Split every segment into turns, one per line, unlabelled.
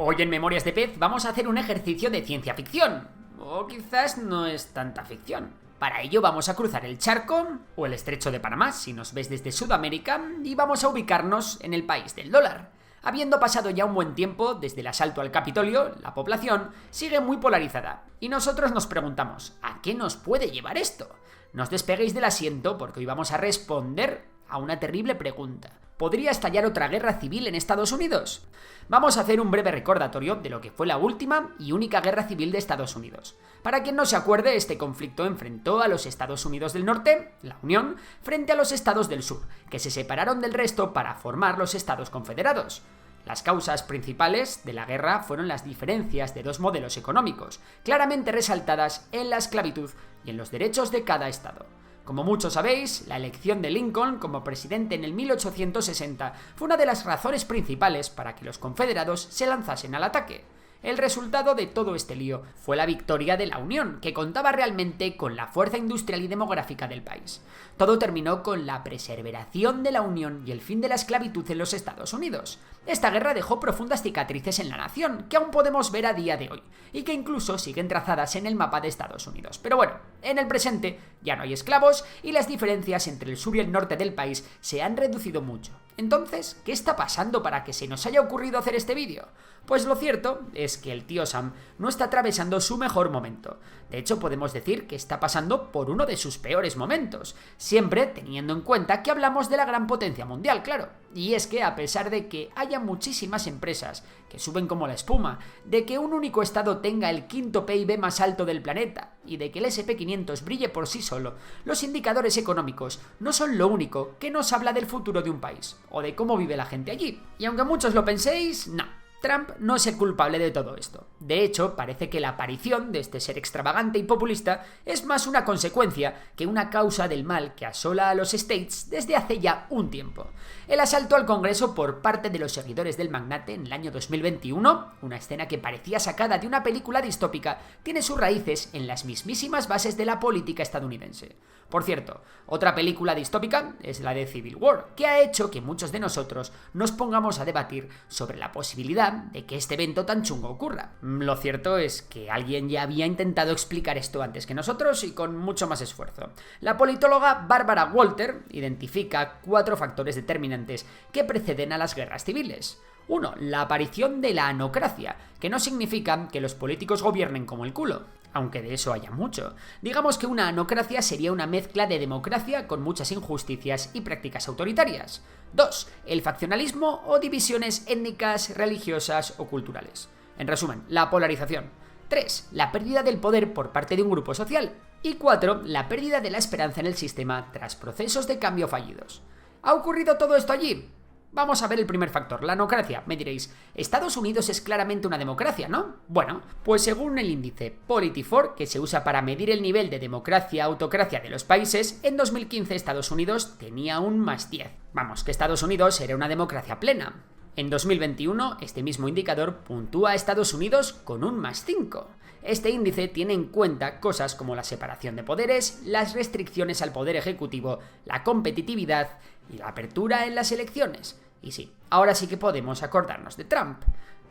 Hoy en Memorias de Pez vamos a hacer un ejercicio de ciencia ficción. O quizás no es tanta ficción. Para ello vamos a cruzar el charco, o el estrecho de Panamá, si nos ves desde Sudamérica, y vamos a ubicarnos en el país del dólar. Habiendo pasado ya un buen tiempo desde el asalto al Capitolio, la población sigue muy polarizada. Y nosotros nos preguntamos, ¿a qué nos puede llevar esto? No os despeguéis del asiento porque hoy vamos a responder a una terrible pregunta. ¿Podría estallar otra guerra civil en Estados Unidos? Vamos a hacer un breve recordatorio de lo que fue la última y única guerra civil de Estados Unidos. Para quien no se acuerde, este conflicto enfrentó a los Estados Unidos del Norte, la Unión, frente a los Estados del Sur, que se separaron del resto para formar los Estados Confederados. Las causas principales de la guerra fueron las diferencias de dos modelos económicos, claramente resaltadas en la esclavitud y en los derechos de cada estado. Como muchos sabéis, la elección de Lincoln como presidente en el 1860 fue una de las razones principales para que los confederados se lanzasen al ataque. El resultado de todo este lío fue la victoria de la Unión, que contaba realmente con la fuerza industrial y demográfica del país. Todo terminó con la perseveración de la Unión y el fin de la esclavitud en los Estados Unidos. Esta guerra dejó profundas cicatrices en la nación, que aún podemos ver a día de hoy, y que incluso siguen trazadas en el mapa de Estados Unidos. Pero bueno, en el presente ya no hay esclavos y las diferencias entre el sur y el norte del país se han reducido mucho. Entonces, ¿qué está pasando para que se nos haya ocurrido hacer este vídeo? Pues lo cierto es que el tío Sam no está atravesando su mejor momento. De hecho, podemos decir que está pasando por uno de sus peores momentos, siempre teniendo en cuenta que hablamos de la gran potencia mundial, claro. Y es que a pesar de que haya muchísimas empresas que suben como la espuma, de que un único estado tenga el quinto PIB más alto del planeta y de que el SP500 brille por sí solo, los indicadores económicos no son lo único que nos habla del futuro de un país o de cómo vive la gente allí. Y aunque muchos lo penséis, no. Trump no es el culpable de todo esto. De hecho, parece que la aparición de este ser extravagante y populista es más una consecuencia que una causa del mal que asola a los States desde hace ya un tiempo. El asalto al Congreso por parte de los seguidores del magnate en el año 2021, una escena que parecía sacada de una película distópica, tiene sus raíces en las mismísimas bases de la política estadounidense. Por cierto, otra película distópica es la de Civil War, que ha hecho que muchos de nosotros nos pongamos a debatir sobre la posibilidad de que este evento tan chungo ocurra. Lo cierto es que alguien ya había intentado explicar esto antes que nosotros y con mucho más esfuerzo. La politóloga Barbara Walter identifica 4 factores determinantes que preceden a las guerras civiles. 1. La aparición de la anocracia, que no significa que los políticos gobiernen como el culo, aunque de eso haya mucho. Digamos que una anocracia sería una mezcla de democracia con muchas injusticias y prácticas autoritarias. 2. El faccionalismo o divisiones étnicas, religiosas o culturales. En resumen, la polarización. 3. La pérdida del poder por parte de un grupo social. Y 4. La pérdida de la esperanza en el sistema tras procesos de cambio fallidos. ¿Ha ocurrido todo esto allí? Vamos a ver el primer factor, la anocracia. Me diréis, Estados Unidos es claramente una democracia, ¿no? Bueno, pues según el índice Polity4, que se usa para medir el nivel de democracia-autocracia de los países, en 2015 Estados Unidos tenía un +10. Vamos, que Estados Unidos era una democracia plena. En 2021, este mismo indicador puntúa a Estados Unidos con un +5. Este índice tiene en cuenta cosas como la separación de poderes, las restricciones al poder ejecutivo, la competitividad y la apertura en las elecciones. Y sí, ahora sí que podemos acordarnos de Trump.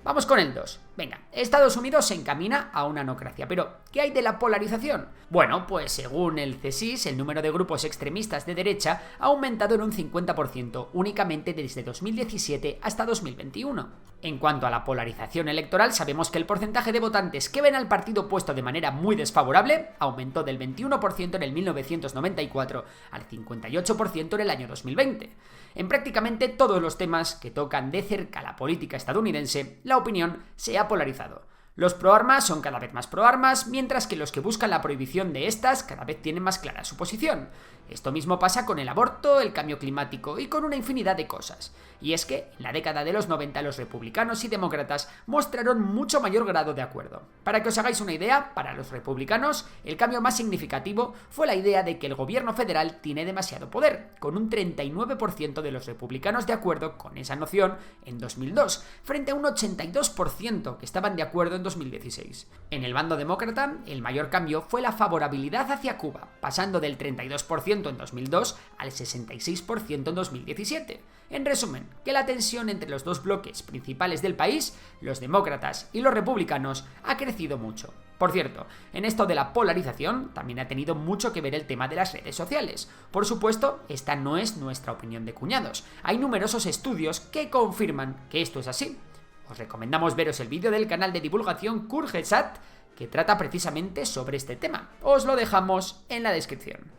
Vamos con el 2. Venga, Estados Unidos se encamina a una anocracia, pero ¿qué hay de la polarización? Bueno, pues según el CSIS, el número de grupos extremistas de derecha ha aumentado en un 50% únicamente desde 2017 hasta 2021. En cuanto a la polarización electoral, sabemos que el porcentaje de votantes que ven al partido opuesto de manera muy desfavorable aumentó del 21% en el 1994 al 58% en el año 2020. En prácticamente todos los temas que tocan de cerca la política estadounidense, la opinión se ha polarizado. Los proarmas son cada vez más proarmas, mientras que los que buscan la prohibición de estas cada vez tienen más clara su posición. Esto mismo pasa con el aborto, el cambio climático y con una infinidad de cosas. Y es que en la década de los 90 los republicanos y demócratas mostraron mucho mayor grado de acuerdo. Para que os hagáis una idea, para los republicanos el cambio más significativo fue la idea de que el gobierno federal tiene demasiado poder, con un 39% de los republicanos de acuerdo con esa noción en 2002, frente a un 82% que estaban de acuerdo en 2016. En el bando demócrata, el mayor cambio fue la favorabilidad hacia Cuba, pasando del 32% en 2002 al 66% en 2017. En resumen, que la tensión entre los dos bloques principales del país, los demócratas y los republicanos, ha crecido mucho. Por cierto, en esto de la polarización también ha tenido mucho que ver el tema de las redes sociales. Por supuesto, esta no es nuestra opinión de cuñados. Hay numerosos estudios que confirman que esto es así. Os recomendamos veros el vídeo del canal de divulgación Kurgesat, que trata precisamente sobre este tema. Os lo dejamos en la descripción.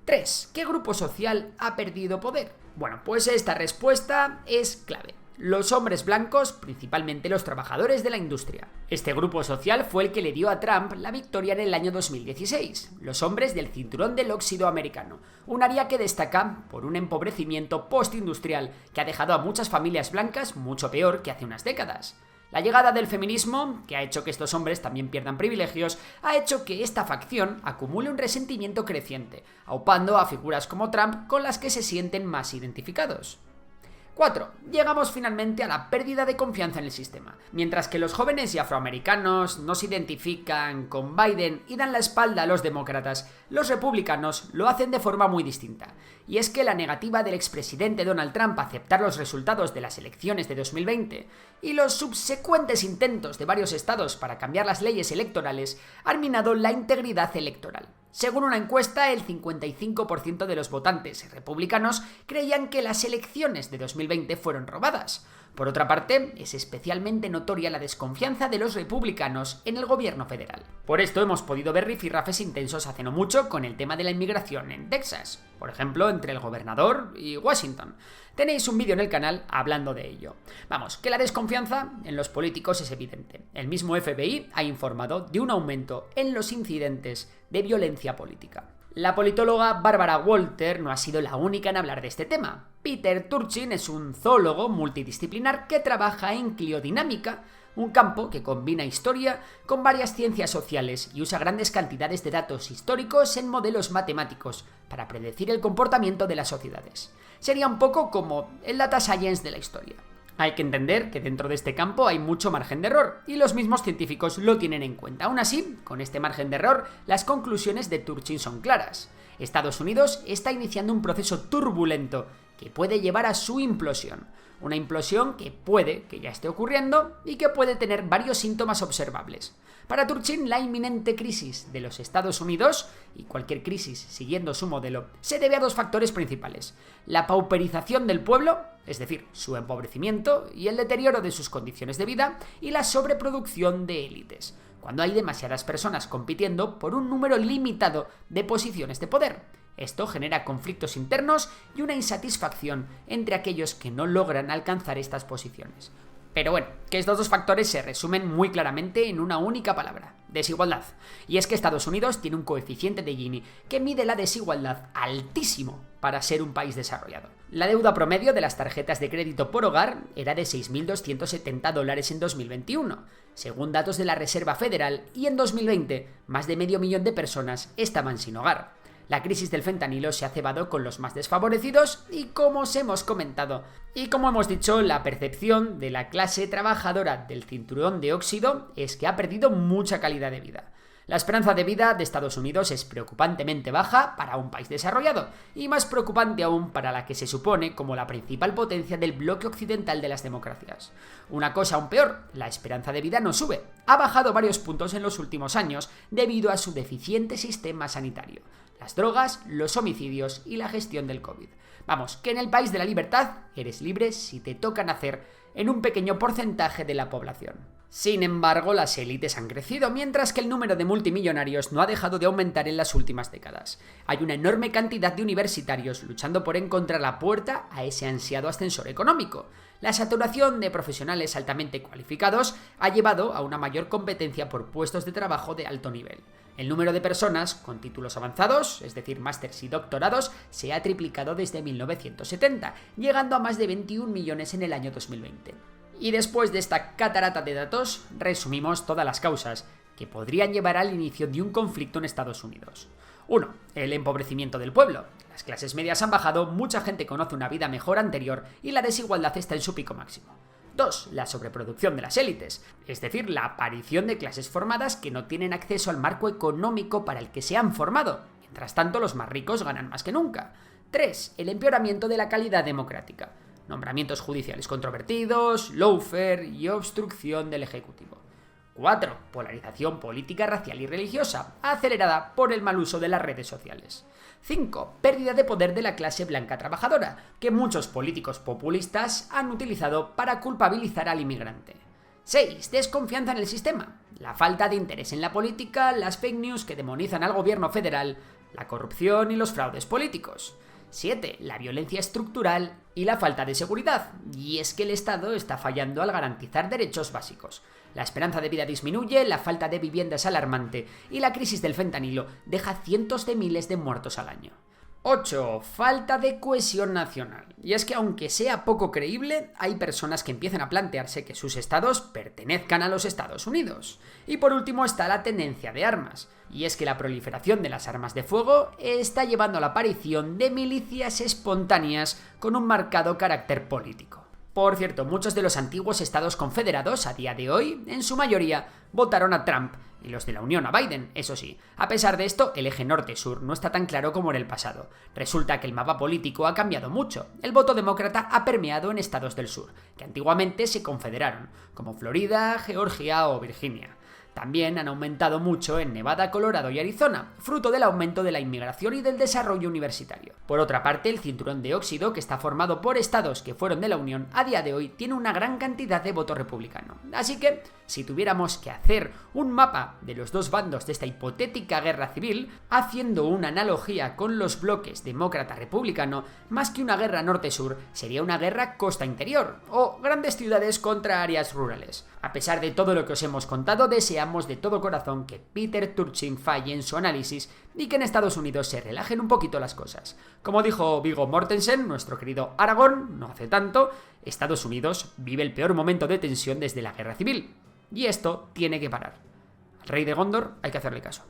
3. ¿Qué grupo social ha perdido poder? Bueno, pues esta respuesta es clave. Los hombres blancos, principalmente los trabajadores de la industria. Este grupo social fue el que le dio a Trump la victoria en el año 2016, los hombres del cinturón del óxido americano, un área que destaca por un empobrecimiento postindustrial que ha dejado a muchas familias blancas mucho peor que hace unas décadas. La llegada del feminismo, que ha hecho que estos hombres también pierdan privilegios, ha hecho que esta facción acumule un resentimiento creciente, aupando a figuras como Trump con las que se sienten más identificados. 4. Llegamos finalmente a la pérdida de confianza en el sistema. Mientras que los jóvenes y afroamericanos no se identifican con Biden y dan la espalda a los demócratas, los republicanos lo hacen de forma muy distinta. Y es que la negativa del expresidente Donald Trump a aceptar los resultados de las elecciones de 2020 y los subsecuentes intentos de varios estados para cambiar las leyes electorales han minado la integridad electoral. Según una encuesta, el 55% de los votantes republicanos creían que las elecciones de 2020 fueron robadas. Por otra parte, es especialmente notoria la desconfianza de los republicanos en el gobierno federal. Por esto hemos podido ver rifirrafes intensos hace no mucho con el tema de la inmigración en Texas, por ejemplo, entre el gobernador y Washington. Tenéis un vídeo en el canal hablando de ello. Vamos, que la desconfianza en los políticos es evidente. El mismo FBI ha informado de un aumento en los incidentes de violencia política. La politóloga Barbara Walter no ha sido la única en hablar de este tema. Peter Turchin es un zoólogo multidisciplinar que trabaja en cliodinámica, un campo que combina historia con varias ciencias sociales y usa grandes cantidades de datos históricos en modelos matemáticos para predecir el comportamiento de las sociedades. Sería un poco como el data science de la historia. Hay que entender que dentro de este campo hay mucho margen de error, y los mismos científicos lo tienen en cuenta. Aún así, con este margen de error, las conclusiones de Turchin son claras. Estados Unidos está iniciando un proceso turbulento que puede llevar a su implosión. Una implosión que puede que ya esté ocurriendo y que puede tener varios síntomas observables. Para Turchin, la inminente crisis de los Estados Unidos, y cualquier crisis siguiendo su modelo, se debe a dos factores principales: la pauperización del pueblo, es decir, su empobrecimiento y el deterioro de sus condiciones de vida, y la sobreproducción de élites, cuando hay demasiadas personas compitiendo por un número limitado de posiciones de poder. Esto genera conflictos internos y una insatisfacción entre aquellos que no logran alcanzar estas posiciones. Pero bueno, que estos dos factores se resumen muy claramente en una única palabra: desigualdad. Y es que Estados Unidos tiene un coeficiente de Gini que mide la desigualdad altísimo para ser un país desarrollado. La deuda promedio de las tarjetas de crédito por hogar era de $6.270 en 2021, según datos de la Reserva Federal, y en 2020 más de 500.000 de personas estaban sin hogar. La crisis del fentanilo se ha cebado con los más desfavorecidos y, como os hemos comentado, y como hemos dicho, la percepción de la clase trabajadora del cinturón de óxido es que ha perdido mucha calidad de vida. La esperanza de vida de Estados Unidos es preocupantemente baja para un país desarrollado, y más preocupante aún para la que se supone como la principal potencia del bloque occidental de las democracias. Una cosa aún peor, la esperanza de vida no sube, ha bajado varios puntos en los últimos años debido a su deficiente sistema sanitario, las drogas, los homicidios y la gestión del COVID. Vamos, que en el país de la libertad eres libre si te toca nacer en un pequeño porcentaje de la población. Sin embargo, las élites han crecido, mientras que el número de multimillonarios no ha dejado de aumentar en las últimas décadas. Hay una enorme cantidad de universitarios luchando por encontrar la puerta a ese ansiado ascensor económico. La saturación de profesionales altamente cualificados ha llevado a una mayor competencia por puestos de trabajo de alto nivel. El número de personas con títulos avanzados, es decir, másters y doctorados, se ha triplicado desde 1970, llegando a más de 21 millones en el año 2020. Y después de esta catarata de datos, resumimos todas las causas que podrían llevar al inicio de un conflicto en Estados Unidos. 1. El empobrecimiento del pueblo. Las clases medias han bajado, mucha gente conoce una vida mejor anterior y la desigualdad está en su pico máximo. 2. La sobreproducción de las élites, es decir, la aparición de clases formadas que no tienen acceso al marco económico para el que se han formado. Mientras tanto, los más ricos ganan más que nunca. 3. El empeoramiento de la calidad democrática. Nombramientos judiciales controvertidos, lawfare y obstrucción del Ejecutivo. 4. Polarización política, racial y religiosa, acelerada por el mal uso de las redes sociales. 5. Pérdida de poder de la clase blanca trabajadora, que muchos políticos populistas han utilizado para culpabilizar al inmigrante. 6. Desconfianza en el sistema. La falta de interés en la política, las fake news que demonizan al gobierno federal, la corrupción y los fraudes políticos. 7. La violencia estructural y la falta de seguridad. Y es que el Estado está fallando al garantizar derechos básicos. La esperanza de vida disminuye, la falta de vivienda es alarmante y la crisis del fentanilo deja cientos de miles de muertos al año. 8. Falta de cohesión nacional. Y es que aunque sea poco creíble, hay personas que empiezan a plantearse que sus estados pertenezcan a los Estados Unidos. Y por último está la tenencia de armas. Y es que la proliferación de las armas de fuego está llevando a la aparición de milicias espontáneas con un marcado carácter político. Por cierto, muchos de los antiguos estados confederados a día de hoy, en su mayoría, votaron a Trump, y los de la Unión a Biden, eso sí. A pesar de esto, el eje norte-sur no está tan claro como en el pasado. Resulta que el mapa político ha cambiado mucho. El voto demócrata ha permeado en estados del sur, que antiguamente se confederaron, como Florida, Georgia o Virginia. También han aumentado mucho en Nevada, Colorado y Arizona, fruto del aumento de la inmigración y del desarrollo universitario. Por otra parte, el cinturón de óxido, que está formado por estados que fueron de la Unión, a día de hoy tiene una gran cantidad de voto republicano. Así que, si tuviéramos que hacer un mapa de los dos bandos de esta hipotética guerra civil, haciendo una analogía con los bloques demócrata-republicano, más que una guerra norte-sur, sería una guerra costa-interior, o grandes ciudades contra áreas rurales. A pesar de todo lo que os hemos contado, deseamos de todo corazón que Peter Turchin falle en su análisis y que en Estados Unidos se relajen un poquito las cosas. Como dijo Viggo Mortensen, nuestro querido Aragorn, no hace tanto, Estados Unidos vive el peor momento de tensión desde la guerra civil. Y esto tiene que parar. Al rey de Gondor hay que hacerle caso.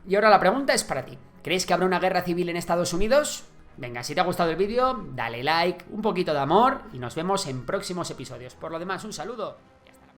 Y ahora la pregunta es para ti. ¿Crees que habrá una guerra civil en Estados Unidos? Venga, si te ha gustado el vídeo, dale like, un poquito de amor y nos vemos en próximos episodios. Por lo demás, un saludo.